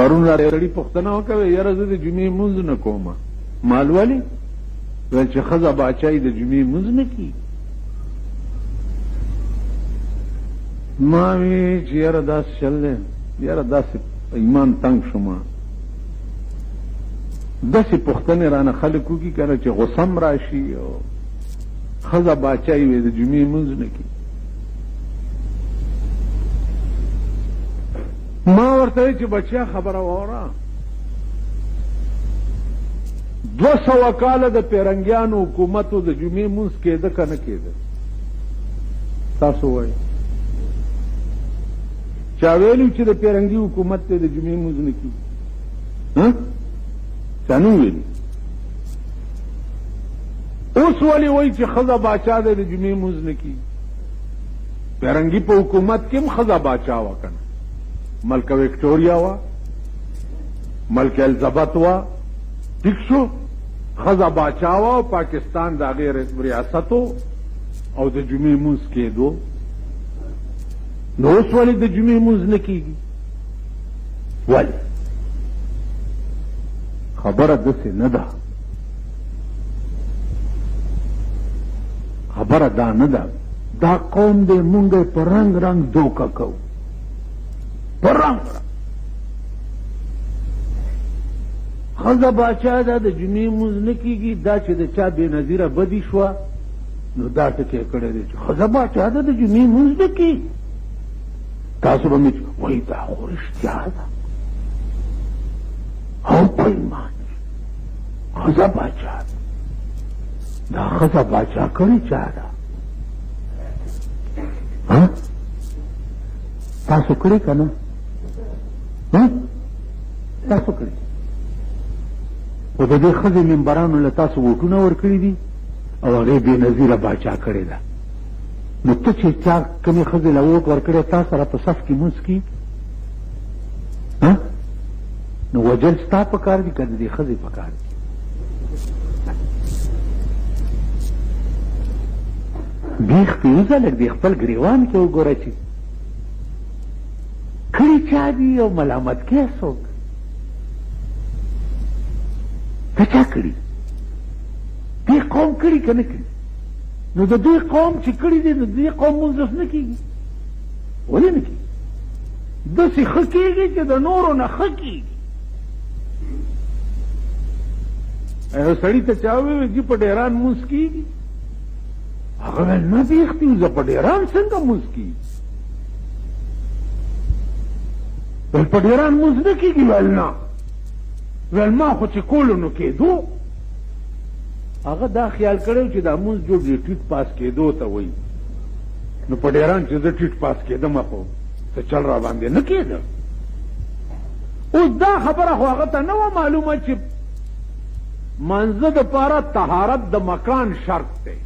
پرون راړي پښتنه وکړه یاره زه د جمعې مونځ نه کوم مال ولې ول چې خزه باچای د جمعې مونځ نه کی ما وی چې یاره داس چل یاره داس ایمان تنگ شوما داسې پښتنې رانه خلک وکړي کنه چې غصم راشي او خزه باچای وي د جمعې مونځ نه کی ما ورته چې بچیا خبره وره 200 کاله د پیرنګیانو حکومتو د جمعې مونځ کېده که نه کېده تاسو وایئ چا ویلو چې د پیرنګي حکومت ته د جمعې مونځ نه کېږي چا نه ویلي اوس ولې وایي چې ښځه باچا دی د جمعې مونځ نه کېږي پیرنګي په حکومت کې هم ښځه باچا وه که نه ملکه وکټوریا وا ملکه الزبت وا ٹھیک شو خزا باچا وا او پاکستان دا غیر ریاستو او د جمعې مونځ کېدو نو اوس ولې د جمعې مونځ نه کېږي ولې خبره داسې نه ده خبره دا نه ده دا قوم دی مونږ په رنګ رنګ دوکه کوو پرنګ خزه باچا دا د جمعې مونځ نه کېږي دا چې د چا بې نظیره بدي شوه نو دا ټکی کړی دی چې خزه باچا دا د جمعې مونځ نه کېږي تاسو به مې وایي دا خو رښتیا ده او په ایمان خزه باچا ده دا خزه باچا کړې چا ده تاسو کړې که نه تاسو کړی او د دې ښځې ممبرانو له تاسو ووټونه ورکړي دي او هغې بې نظیره باچا کړې ده نو ته چې چا کومې ښځې له ووټ ورکړی تا سره په صف کې مونځ کي نو وجل ستا په کار دي که د دې ښځې په کار دي بیخ پیوزه لږ دې خپل ګریوان کې وګوره چې کړي چا دي او ملامت کې څوک ته چا کړي دې قوم کړي که نه کړي نو د دې قوم چې کړي دي نو دې قوم مونځ نه کېږي ولې نه کېږي داسې ښه کېږي چې د نورو نه ښه کېږي یو سړي ته چا وویل چې په ډیران مونځ کېږي هغه ویل نه بیخ دي زه په ډیران څنګه مونځ کېږي ویل په ډیران مونځ نه کېږي ویل نه ویل ما خو چې کولو نو کېدو هغه دا خیال کړی چې دا مونځ جوړ دی ټیټ پاس کېدو ته وایي نو په ډیران چې زه ټیټ پاس کېدم خو څه چل را باندې نه کېده اوس دا خبره خو هغه ته نه وه معلومه چې منځه دپاره طهارت د مکان شرط دی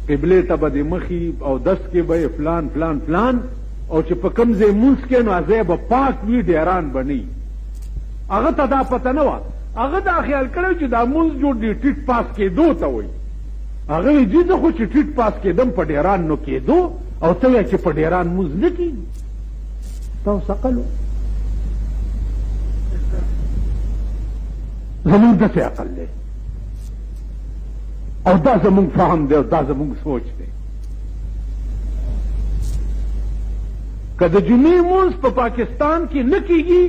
قبلې ته به د مخي او دس کې به فلان فلان فلان او چې په کوم ځای مونځ کې نو ځای به پاک وي ډیران به نه وي هغه ته دا پته نه وه هغه دا خیال کړی چې دا مونځ جوړ دی ټیټ پاس کېدو ته وایي هغه وایي جي زه خو چې ټیټ پاس کېدم په ډیران نو کېدو او ته وایه چې په ډیران مونځ نه کېږي تاسو عقل زمونږ داسې عقل دی او دا زمونږ فهم دی او دا زمونږ سوچ دی که د جمعې مونځ په پاکستان کې نه کېږي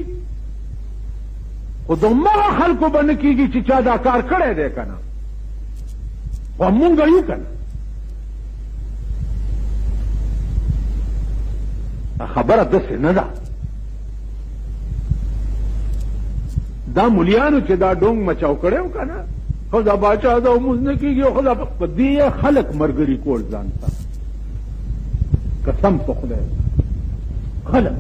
خو دغمغه خلکو به نه کېږي چې چا دا کار کړی دی که نه خو مونږ یو که نه خبره داسې نه ده دا مولیانو چې دا ډونګ مچاو کړی و که نه ښځه باچا ده او مونځ نه کېږي او ښځه په دې خلک ملګري کول ځان ته قسم په خدای خلک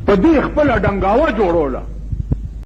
په دې خپله ډنګاوه جوړوله